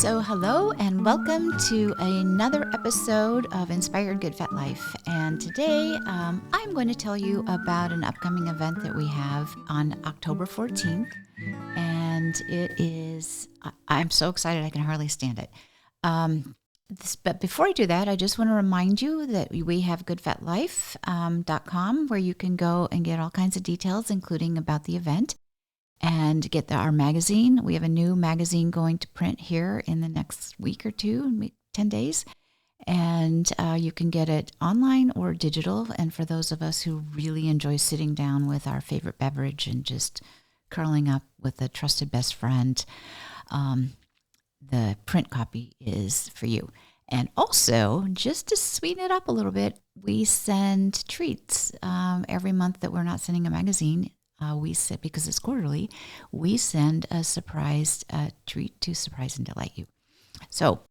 So hello and welcome to another episode of Inspired Good Fat Life. And today I'm going to tell you about an upcoming event that we have on October 14th. And it is, I'm so excited I can hardly stand it. But before I do that, I just want to remind you that we have goodfatlife.com where you can go and get all kinds of details, including about the event. And get our magazine. We have a new magazine going to print here in the next week or two, 10 days. And you can get it online or digital. And for those of us who really enjoy sitting down with our favorite beverage and just curling up with a trusted best friend, the print copy is for you. And also, just to sweeten it up a little bit, we send treats every month that we're not sending a magazine. We send, because it's quarterly, we send a surprise treat to surprise and delight you. So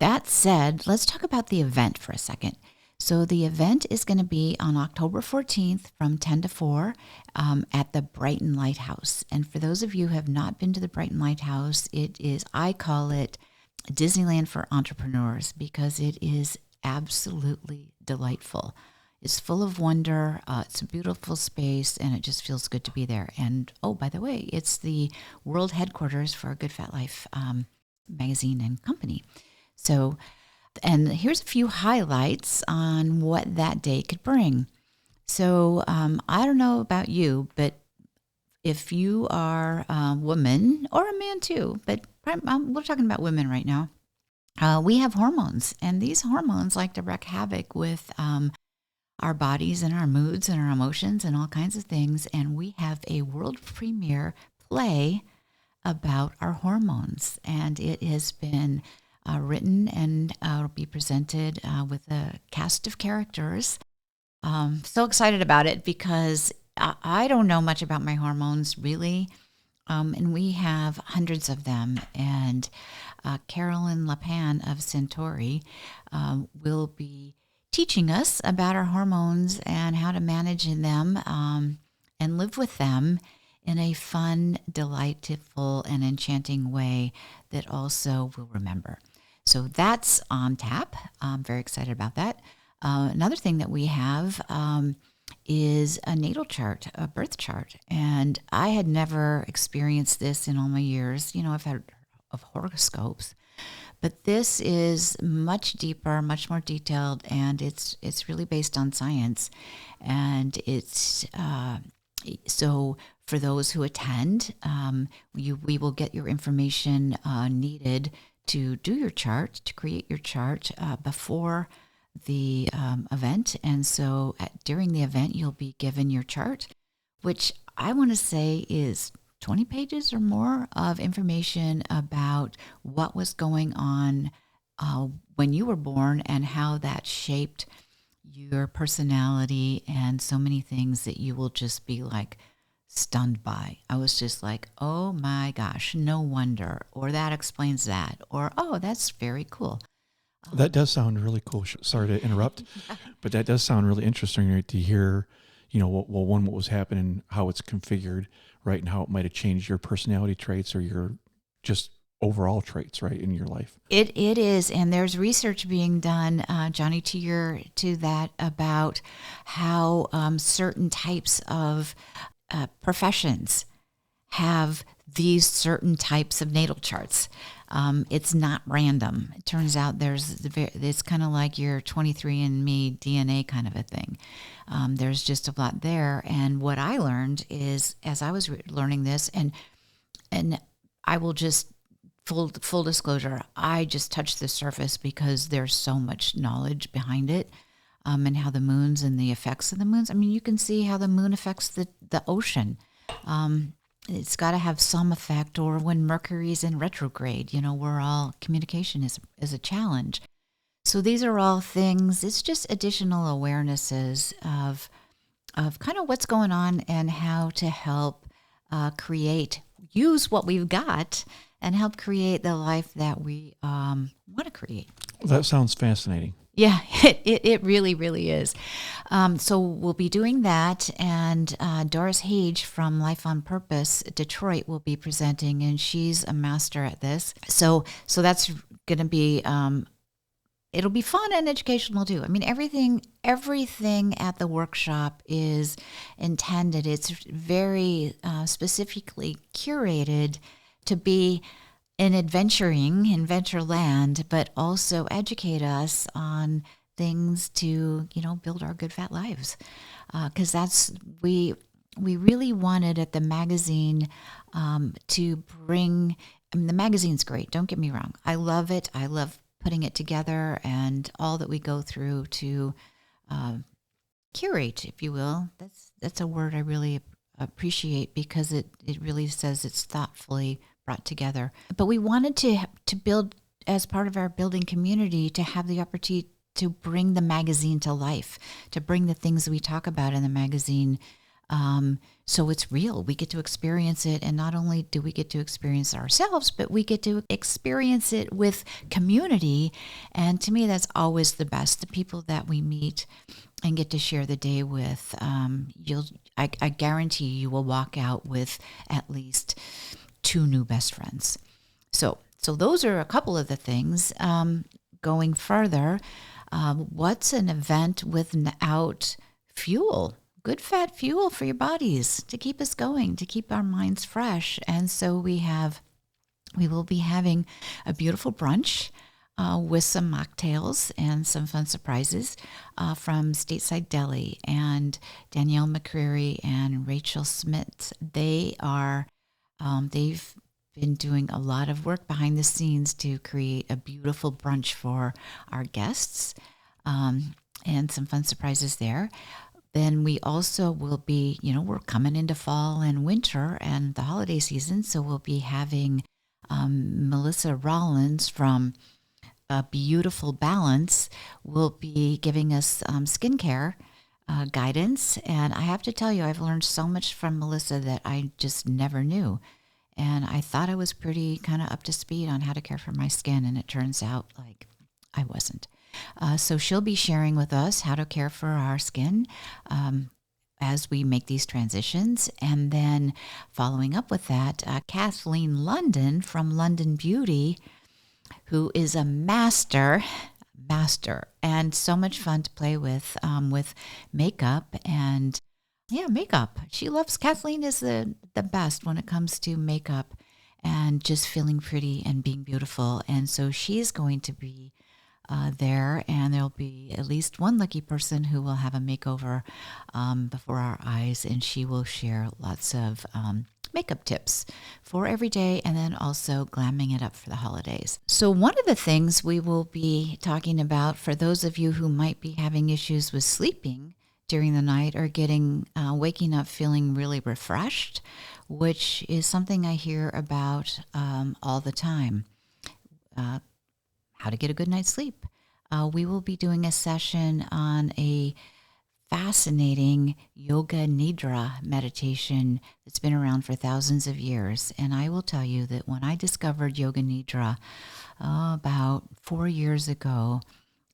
that said, let's talk about the event for a second. So the event is going to be on October 14th from 10 to 4 at the Brighton Lighthouse. And for those of you who have not been to the Brighton Lighthouse, it is, I call it Disneyland for entrepreneurs because it is absolutely delightful. It's full of wonder. It's a beautiful space, and it just feels good to be there. And, oh, by the way, it's the world headquarters for Good Fat Life magazine and company. So, and here's a few highlights on what that day could bring. So, I don't know about you, but if you are a woman, or a man too, but we're talking about women right now, we have hormones, and these hormones like to wreak havoc with our bodies and our moods and our emotions and all kinds of things. And we have a world premiere play about our hormones. And it has been written and will be presented with a cast of characters. So excited about it because I don't know much about my hormones really. And we have hundreds of them. And Carolyn LaPan of Centauri will be teaching us about our hormones and how to manage them and live with them in a fun, delightful, and enchanting way that also we'll remember. So that's on tap. I'm very excited about that. Another thing that we have is a natal chart, a birth chart. And I had never experienced this in all my years. You know, I've had of horoscopes. But this is much deeper, much more detailed, and it's really based on science. And it's so for those who attend, we will get your information needed to do your chart, to create your chart before the event. And so during the event, you'll be given your chart, which I want to say is 20 pages or more of information about what was going on when you were born and how that shaped your personality and so many things that you will just be like stunned by. I was just like, oh my gosh, no wonder. Or that explains that. Or, oh, that's very cool. That does sound really cool. Sorry to interrupt, but that does sound really interesting, right, to hear, you know, what was happening, how it's configured, right, and how it might have changed your personality traits or your just overall traits, right, in your life. It is, and there's research being done, Johnny, to that about how certain types of professions have these certain types of natal charts. It's not random. It turns out it's kind of like your 23andMe DNA kind of a thing. There's just a lot there. And what I learned is, as I was learning this, and I will just, full disclosure, I just touched the surface because there's so much knowledge behind it, and how the moons and the effects of the moons. I mean, you can see how the moon affects the ocean. It's got to have some effect, or when Mercury's in retrograde, you know, communication is a challenge. So these are all things, it's just additional awarenesses of kind of what's going on and how to help use what we've got and help create the life that we want to create. That sounds fascinating. Yeah, it really, really is. So we'll be doing that, and Doris Hage from Life on Purpose Detroit will be presenting, and she's a master at this. So that's going to be it'll be fun and educational too. I mean, everything at the workshop is intended. It's very specifically curated to be in adventureland, but also educate us on things to, build our good fat lives. Because we really wanted at the magazine to bring, I mean, the magazine's great. Don't get me wrong. I love it. I love putting it together and all that we go through to curate, if you will. That's a word I really appreciate, because it really says it's thoughtfully brought together. But we wanted to build, as part of our building community, to have the opportunity to bring the magazine to life, to bring the things we talk about in the magazine. So it's real. We get to experience it. And not only do we get to experience it ourselves, but we get to experience it with community. And to me, that's always the best. The people that we meet and get to share the day with, I guarantee you will walk out with at least 2 new best friends. So those are a couple of the things. Going further, what's an event without fuel? Good fat fuel for your bodies to keep us going, to keep our minds fresh. And so we will be having a beautiful brunch with some mocktails and some fun surprises from Stateside Deli, and Danielle McCreary and Rachel Smith. They've been doing a lot of work behind the scenes to create a beautiful brunch for our guests, and some fun surprises there. Then we also will be, we're coming into fall and winter and the holiday season, so we'll be having Melissa Rollins from Beautiful Balance will be giving us skincare guidance. And I have to tell you, I've learned so much from Melissa that I just never knew. And I thought I was pretty kind of up to speed on how to care for my skin, and it turns out like I wasn't. So she'll be sharing with us how to care for our skin as we make these transitions. And then following up with that, Kathleen London from London Beauty, who is a master, and so much fun to play with makeup and makeup. Kathleen is the best when it comes to makeup and just feeling pretty and being beautiful. And so she's going to be there, and there'll be at least one lucky person who will have a makeover before our eyes, and she will share lots of makeup tips for every day, and then also glamming it up for the holidays. So one of the things we will be talking about, for those of you who might be having issues with sleeping during the night or waking up feeling really refreshed, which is something I hear about all the time. How to get a good night's sleep. We will be doing a session on a fascinating yoga nidra meditation that's been around for thousands of years. And I will tell you that when I discovered yoga nidra about 4 years ago,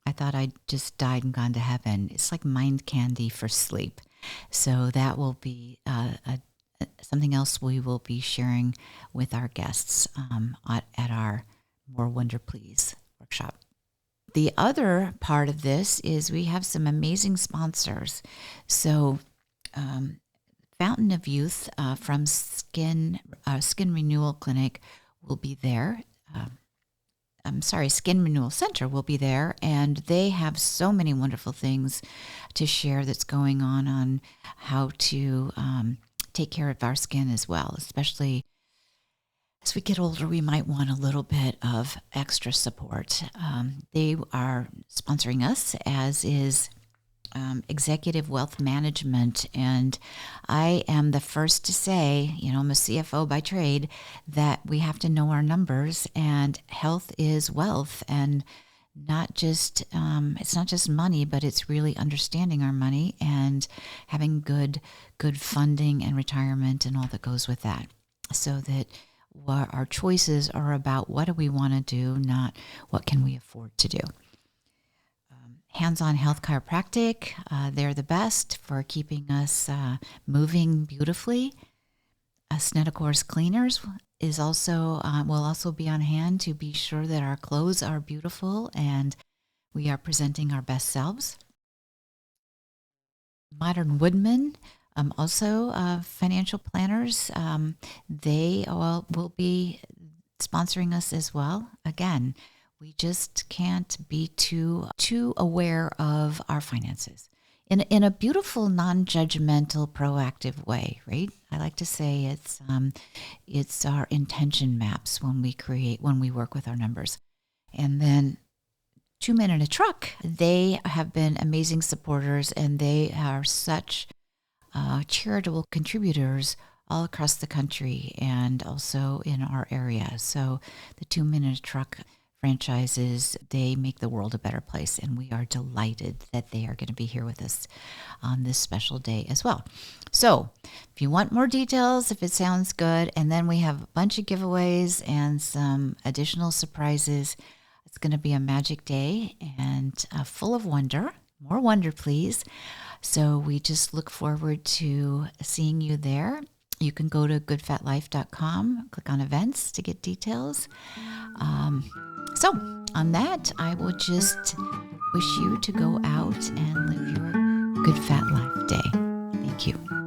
I thought I'd just died and gone to heaven. It's like mind candy for sleep. So that will be something else we will be sharing with our guests at our More Wonder Please workshop. The other part of this is we have some amazing sponsors. So Fountain of Youth from Skin Renewal Clinic will be there. Skin Renewal Center will be there, and they have so many wonderful things to share that's going on how to take care of our skin as well, especially as we get older. We might want a little bit of extra support. They are sponsoring us, as is Executive Wealth Management. And I am the first to say, I'm a CFO by trade, that we have to know our numbers, and health is wealth. And not just, it's not just money, but it's really understanding our money and having good funding and retirement and all that goes with that. So that our choices are about what do we want to do, not what can we afford to do. Hands-on Health Chiropractic. They're the best for keeping us moving beautifully. Snedecor's Cleaners is also will also be on hand to be sure that our clothes are beautiful and we are presenting our best selves. Modern Woodman, also financial planners. They will be sponsoring us as well. Again, we just can't be too aware of our finances in a beautiful, non-judgmental, proactive way, right? I like to say it's our intention maps when we work with our numbers. And then 2 Men in a Truck, they have been amazing supporters, and they are such charitable contributors all across the country and also in our area. So the 2 Men in a Truck franchises, they make the world a better place, and we are delighted that they are going to be here with us on this special day as well. So if you want more details, if it sounds good, and then we have a bunch of giveaways and some additional surprises. It's going to be a magic day and full of wonder. More wonder, please. So we just look forward to seeing you there. You can go to goodfatlife.com, click on events to get details. So on that, I will just wish you to go out and live your good fat life day. Thank you.